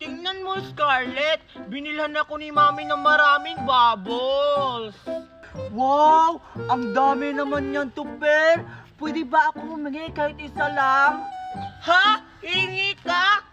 Tingnan mo, Scarlett. Binilhan ako ni Mami ng maraming bubbles. Wow! Ang dami naman yan, Tuper. Pwede ba ako humingi kahit isa lang? Ha? Hingi ka?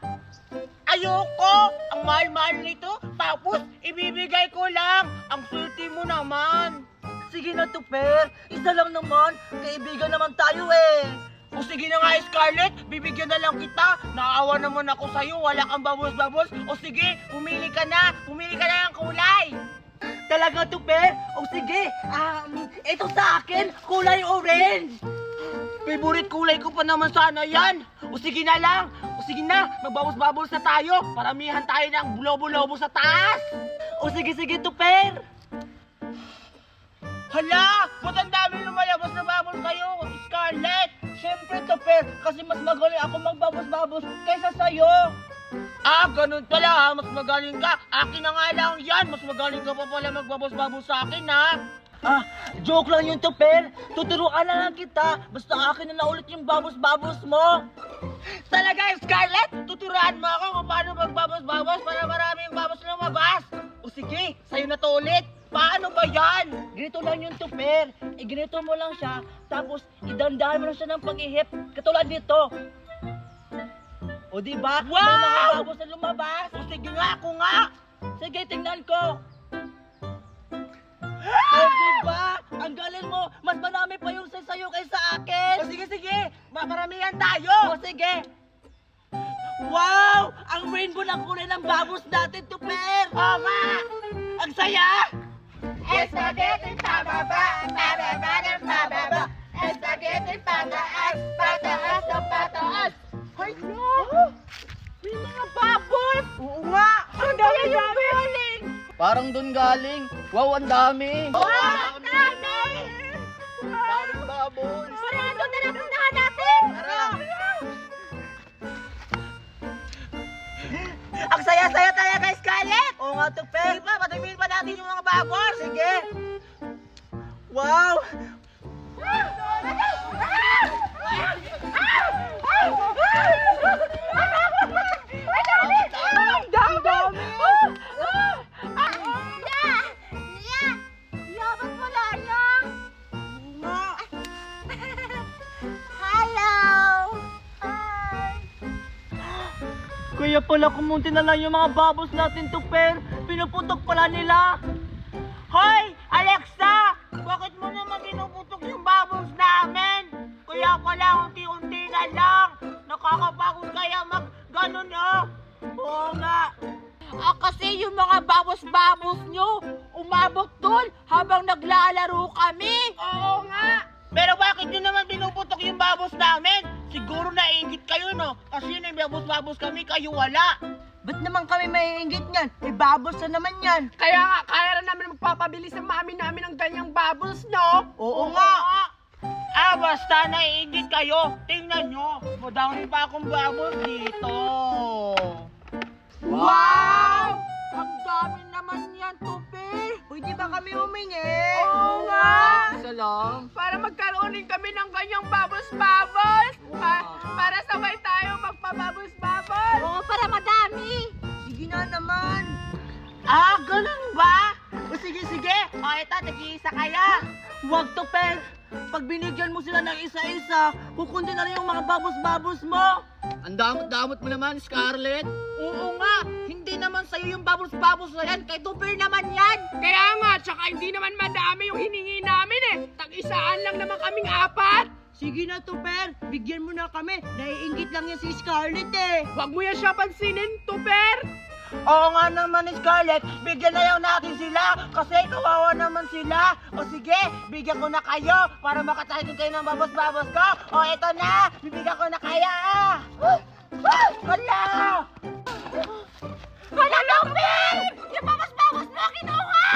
Ayoko! Ang mahal-mahal nito, tapos ibibigay ko lang. Ang swerte mo naman. Sige na, Tuper. Isa lang naman. Kaibigan naman tayo eh. O sige na nga, Scarlett, bibigyan na lang kita. Naawa naman ako sa'yo, wala kang bubbles-bubbles. O sige, pumili ka na ng kulay. Talaga, Tuper? O sige, ito sa akin, kulay orange. Favorite kulay ko pa naman sana yan. O sige na lang. O sige na, magbubbles-bubbles na tayo. Paramihan tayo ng lobo-lobo sa taas. O sige, Tuper. Hala, ba't ang dami lumalabas na bubbles kayo, Scarlett? Siyempre, Tuper, kasi mas magaling ako magbubbles-bubbles kaysa sa'yo. Ganun pala ha, mas magaling ka. Akin na nga lang yan, mas magaling ka pa pala magbubbles-bubbles sa akin ha. Joke lang yun, Tuper. Tuturuan na lang kita. Basta akin na ulit yung bubbles-bubbles mo. Talaga, Scarlett? Tuturuan mo ako kung paano magbubbles-bubbles para maraming bubbles lumabas. O sige, sa'yo na to ulit. Paano ba yan? Ganito lang yung, Tuper. Ganito mo lang siya, tapos idandahan mo lang siya ng pag-ihip. Katulad nito. O diba? Wow! May mga bubbles na lumabas. O sige nga, ako nga. Sige, tingnan ko. O diba? Ang galing mo. Mas marami pa yung sa'yo kaysa akin. O sige, maparamihan tayo. O sige. Wow! Ang rainbow na kulay ng bubbles natin, Tuper. Nga! Ang saya! Spaghetti pababa, pababa ng pababa. Spaghetti pataas, pataas ng pataas. Ay, no! May mga bubbles! Oo nga! Ang dami yung galing! Parang dun galing. Wow, ang dami! Wow! Ang dami! Daming bubbles! Parado na lang puntahan natin! Tara! Ang saya-saya talaga, Scarlett! Oo nga, Tuper! Sige pa, patayin pa natin yung mga bubbles! Sige! Wow! Ang dami! Labas mo na yan! Nga! Hello! Kaya pala kumunti na lang yung mga bubbles natin, Tuper. Pinuputok pala nila. Hoy! Alexa! Bakit mo naman pinuputok yung bubbles namin? Kaya pala unti-unti na lang. Nakakapagod kaya mag-ganon Oo nga. Kasi yung mga bubbles nyo, umabot dun habang naglalaro kami. Oo nga. Pero bakit nyo naman pinuputok yung bubbles namin? Siguro naiingit kayo, no? Kasi yung bubbles kami, kayo wala. Ba't naman kami maiinggit niyan? May bubbles na naman yan. Kaya nga, kaya na namin magpapabili sa mami namin ng ganyang bubbles, no? Oo nga. Basta naiingit kayo. Tingnan nyo, madami pa akong bubbles dito. Wow! Ang dami naman yan, Tupi. Pwede ba kami humingi? Oo nga. Isa lang. Para magkaroon din kami ng ganyang bubbles. Para sabay tayo magpa-bubbles. Oo, para madami. Sige na naman. Ganun ba? O sige. O ito, nag-iisa kaya. Huwag, Tuper. Pag binigyan mo sila ng isa-isa, kukunti na rin yung mga bubbles mo. Ang damot-damot mo naman, Scarlett. Oo nga, hindi naman sa'yo yung bubbles na yan. Kay Tupi naman yan. Kaya nga, tsaka hindi naman madami yung hiningi namin eh. Tag-isaan lang naman kaming 4. Sige na, Tuper. Bigyan mo na kami. Naiinggit lang yan si Scarlett eh. Huwag mo yan siya pansinin, Tuper! Oo nga naman, Scarlett. Bigyan na lang natin sila kasi kawawa naman sila. O sige, bigyan ko na kayo para makatayin kayo ng bubbles ko. O eto na, bibigyan ko na kaya. Hala! Hala, Tuper! Yung bubbles mo kinuha!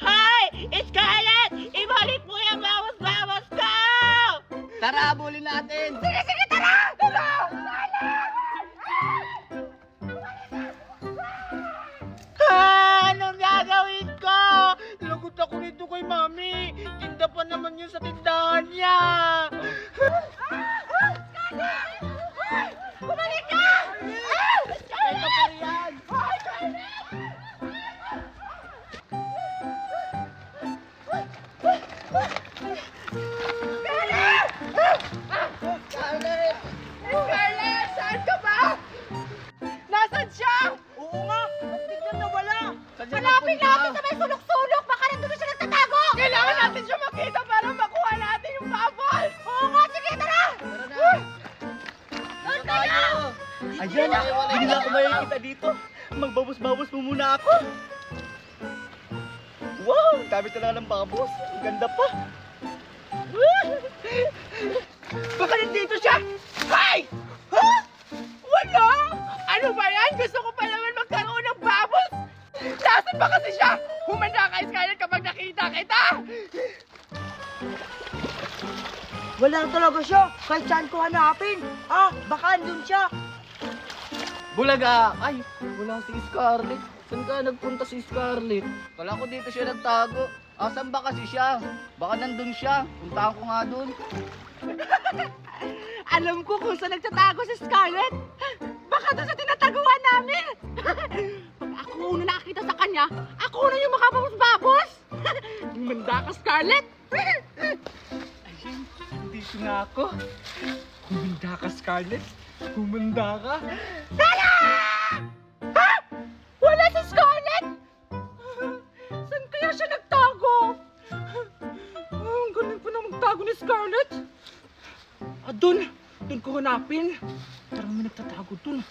Hi! Scarlett! Ibalik mo yung bubbles ko! Tara, abulin natin. Sige, tara! Tara! Anong gagawin ko? Lagot ako nito kay Mami. Tinda pa naman yun sa tindahan niya. Bumalik ka! Hanapin natin sa may sulok-sulok. Baka nandun na siya nagtatago. Kailangan natin siya makita para makuha natin yung bubbles! Oo nga, sige, tara. Doon tayo! Ayan, hindi na ako makikita dito. Magbabos-babos mo muna ako. Wow, dami talaga ng babos. Ang ganda pa. Baka nandito siya! Hay! Ha? Wala! Ano ba yan? Gusto ko pa naman magkaroon ng bubbles! Nasaan ba kasi siya? Humanda ka, Scarlett, kapag nakita kita! Wala talaga siya. Kahit saan ko hanapin. Ah, baka andun siya. Bulaga! Ay, wala si Scarlett. Saan ka nagpunta si Scarlett? Kala ko dito siya nagtago. Asan ba kasi siya? Baka nandun siya. Puntahan ko nga dun. Alam ko kung saan nagtatago si Scarlett! Baka doon sa tinataguan namin! Pag ako una nakakita sa kanya, ako na yung makababos-babos! Manda ka, Scarlett! Ayun, dito na ako. Humanda ka, Scarlett. Humanda ka. Tara! Ha? Wala si Scarlett! Saan kaya siya nagtago? Ang galing pa na magtago ni Scarlett! Doon ko hanapin. Parang may nagtatago doon.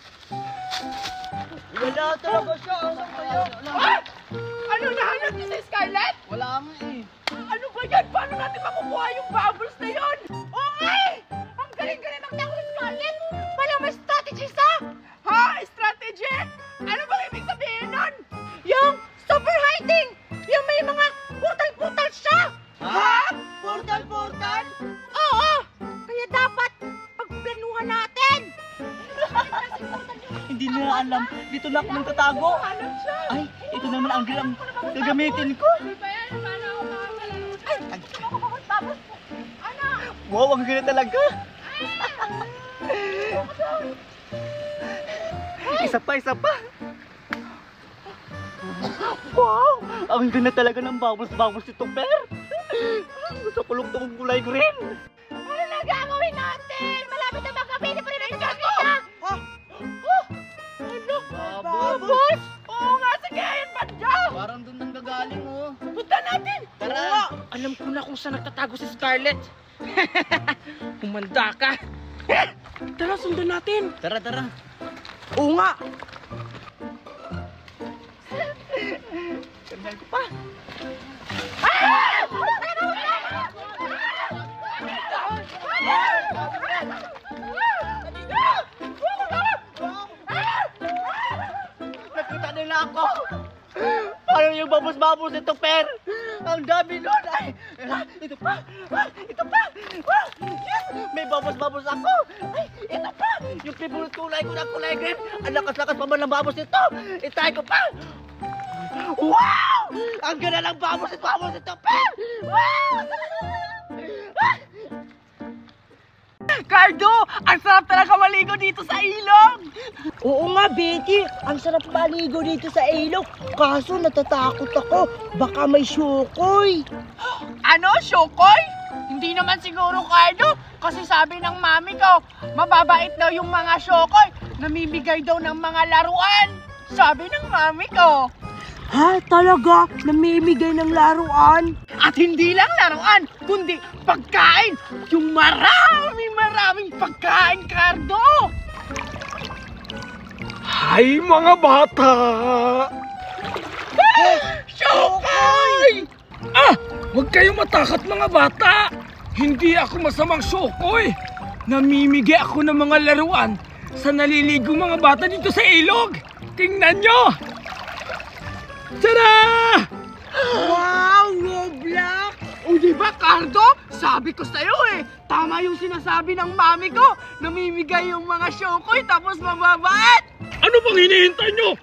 Wala talaga siya. Asan kaya? Ah! Ano nahanap niyo si Scarlett? Wala nga eh. Ano ba yan? Paano natin makukuha yung bubbles na yun? Oo nga eh! Ang galing-galing magtago ni Scarlett! Parang may strategy sa! Ha? Strategy? Ano bang ibig sabihin nun? Yung super hiding! Yung may mga portal-portal siya! Ha? Portal-portal? Oo! Kaya dapat pagplanuhan natin! Hindi nila alam. Dito na ako nagtatago. Hanap siya! Ay, ito naman ang gram gagamitin ko. Ay! Tapos, ano? Wow, ang ganda talaga. Isa pa, isa pa. Wow, ang ganda talaga ng babos-babos nito, Per. Gusto ko lang itong kulay green. Ano na gagawin natin? Malapit na magabi, di pa rin natin nakita! Ano? Babos? Oo nga, sige, ayun pa dyan! Parang dun nang gagaling oh. Punta natin! Tara! Oo nga, alam ko na kung saan nagtatago si Scarlett. Humanda ka! Tara, sundan natin! Tara, tara. Oo nga! Tandaan ko pa. Nakita nila ako. Paano yung babos-babos nito, Per? Ang dami nun. Ay, ito pa. Ito pa. Yes, may babos-babos ako. Ay, ito pa. Yung favorite kulay ko na kulay green. Ang lakas-lakas pa man ng babos nito. Itay ko pa. Wow! Ang ganda ng babos nito, Per! Wow! Cardo! Ang sarap talaga maligo dito sa ilog! Oo nga, Betty. Ang sarap maligo dito sa ilog. Kaso natatakot ako. Baka may syukoy. Ano, Shokoy? Hindi naman siguro, Cardo. Kasi sabi ng mami ko, mababait daw yung mga Shokoy. Namimigay daw ng mga laruan. Sabi ng mami ko. Ha? Talaga? Namimigay ng laruan? At hindi lang laruan, kundi pagkain. Yung maraming pagkain, Cardo. Hay mga bata! Shokoy! Ah! Huwag kayong matakot mga bata! Hindi ako masamang Shokoy! Namimigay ako ng mga laruan sa naliligo mga bata dito sa ilog! Tingnan nyo! Tada! Wow, Roblox! O diba, Cardo? Sabi ko sa'yo eh, tama yung sinasabi ng mami ko. Namimigay yung mga Shokoy tapos mababait. Ano bang hinihintay nyo?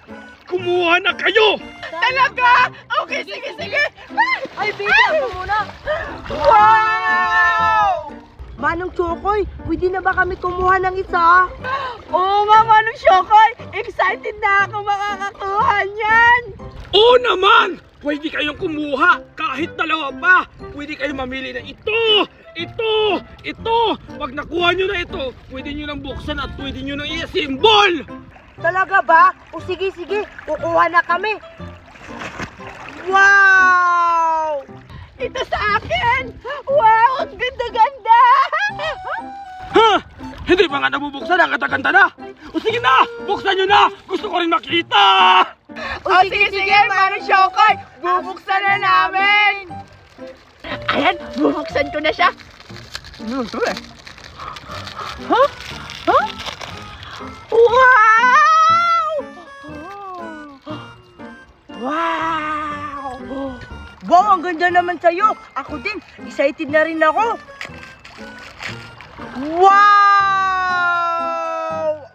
Kumuha na kayo! Talaga? Okay, sige. Ay, Betty, ako muna. Wow! Manong Chokoy, pwede na ba kami kumuha ng isa? Oo nga, Manong Shokoy. Excited na ako makakakuha niyan. Oo naman! Pwede kayong kumuha kahit dalawa pa. Pwede kayong mamili na ito. Pag nakuha nyo na ito, pwede nyo nang buksan at pwede nyo nang i-assemble. Talaga ba? O sige, kukuha na kami. Wow! Ito sa akin! Wow! Ang ganda-ganda! Ha? Hindi pa nga nabubuksan ang kataganda na! O sige na! Buksan nyo na! Gusto ko rin makita! O sige, Manong Shokoy! Bubuksan na namin! Ayan, bubuksan ko na siya. Huh? Huh? Wow! Wow! Wow, ang ganda naman sa'yo. Ako din, excited na rin ako. Wow!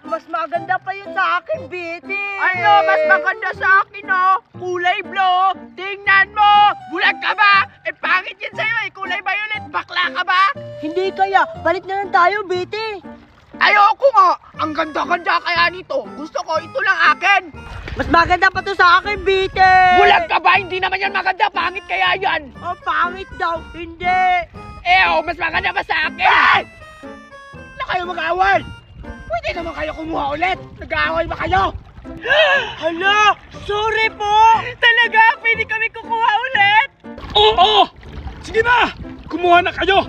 Mas maganda pa yun sa akin, Betty. Ano? Mas maganda sa akin, oh. Kulay blue. Tingnan mo. Bulag ka ba? Eh, pangit yun sa'yo, eh. Kulay violet. Bakla ka ba? Hindi kaya. Balik na lang tayo, Betty. Ayoko nga. Ang ganda-ganda kaya nito. Gusto ko, ito lang akin. Mas maganda pa to sa akin, Betty. Bulag ka ba? Hindi naman yan maganda. Pangit kaya yan. Oh, pangit daw. Hindi. Mas maganda pa sa akin. Hey! Na kayo mag-awal. Pwede naman kayo kumuha ulit. Nag-aaway ba kayo? Hala! Sorry po! Talaga? Pwede kami kukuha ulit? Oo! Sige na! Kumuha na kayo!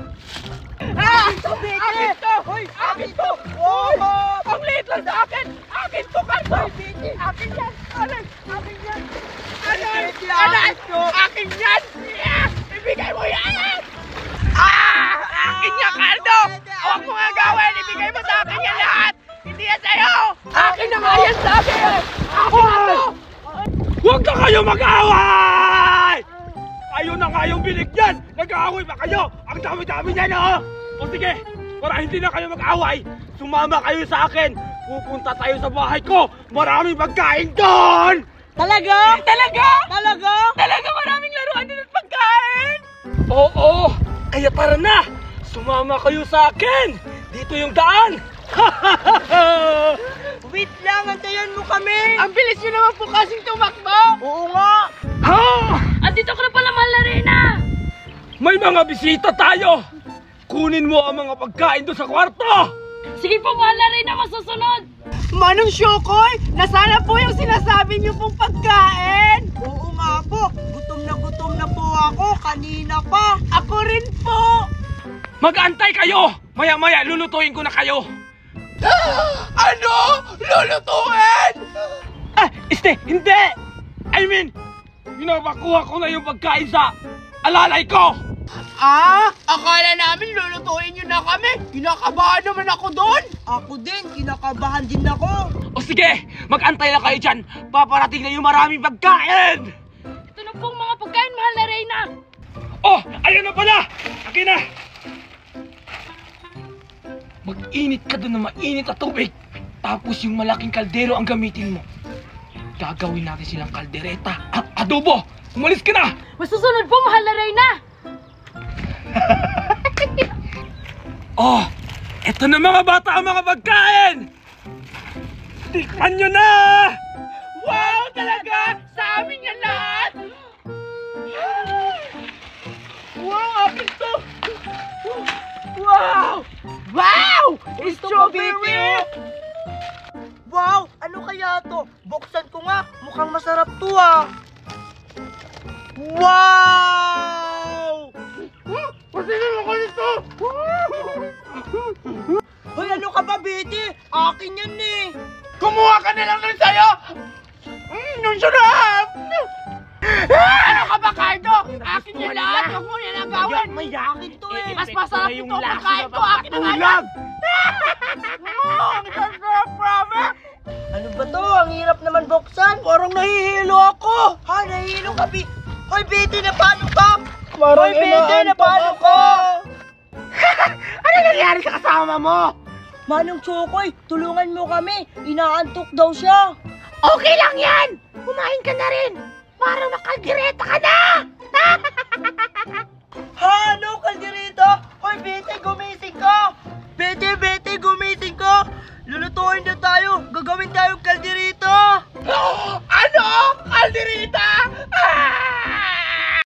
Ito, Betty! Akin to! Hoy! Akin to! Oh! Ang liit lang sa akin! Akin to, Kanto! Hoy, Betty! Akin yan! Alay! Akin yan! Alay! Alay! Akin yan! Ibigay mo yan! Akin yan, Kaldo! Huwag mo nga gawin! Ibigay mo sa akin yan lahat! Hindi yan sa'yo! Akin na nga yan sa akin! Akin na to! Huwag na kayo mag-aaway! Kayo na kayong binigyan! Nag-aaway pa kayo! Ang dami-dami niyan, oh! O sige, para hindi na kayo mag-aaway, sumama kayo sa akin! Pupunta tayo sa bahay ko! Maraming pagkain doon! Talaga? Talaga? Talaga? Talaga maraming laruan din at pagkain! Oo! Kaya tara na! Sumama kayo sa akin! Dito yung daan! Wait lang, antayan mo kami! Ang bilis nyo naman po kasing tumakbo! Oo nga! Ha! Andito ka na pala, Mahal na Reyna! May mga bisita tayo! Kunin mo ang mga pagkain doon sa kwarto! Sige po, Mahal na Reyna, masusunod! Manong Shokoy, nasana po yung sinasabi niyo pong pagkain! Oo nga po, gutom na po ako kanina pa. Ako rin po! Mag-antay kayo! Maya-maya lulutuin ko na kayo! Ano? Lulutuin? Hindi! I mean, pinapakuha ko na yung pagkain sa alalay ko! Akala namin lulutuin nyo na kami. Kinakabahan naman ako doon. Ako din, kinakabahan din ako. O sige, mag-antay lang kayo dyan. Paparating na yung maraming pagkain! Ito na pong mga pagkain, Mahal na Reyna! Oh, ayun na pala! Akin na! Mag-init ka doon ng mainit na tubig. Tapos yung malaking kaldero ang gamitin mo. Gagawin natin silang kaldereta at adobo. Umalis ka na! Masusunod po, Mahal na Reyna! Oh, eto na mga bata ang mga pagkain! Tikman nyo na! Wow, talaga? Sa amin yan lahat? Wow, akin to! Wow! Wow! Strawberry! Wow! Ano kaya to? Buksan ko nga. Mukhang masarap to, ah. Wow! Pati naman ko nito! Hoy, ano ka ba, Betty? Akin yan, eh. Kumuha ka na lang rin sa'yo! Nung sarap! Ano ka ba, Cardo? Akin yan lahat! Huwag mo yan ang gawin! May akin to, eh! Mas masarap ito pagkain ko! Akin na nga yan! Ang sarap, promise! Ano ba to? Ang hirap naman buksan! Parang nahihilo ako! Ha? Nahihilo ka, Hoy, Betty, na paano ka? Hoy, Betty, na paano ka? Ano nangyari sa kasama mo? Manong Chokoy, tulungan mo kami. Inaantok daw siya. Okay lang yan! Kumain ka na rin! Para makaldireta ka na! Ha? Ano? Kaldireta? Hoy, Betty, gumising ka! Betty, gumising ka! Lulutuin na tayo! Gagawin tayong kaldireta!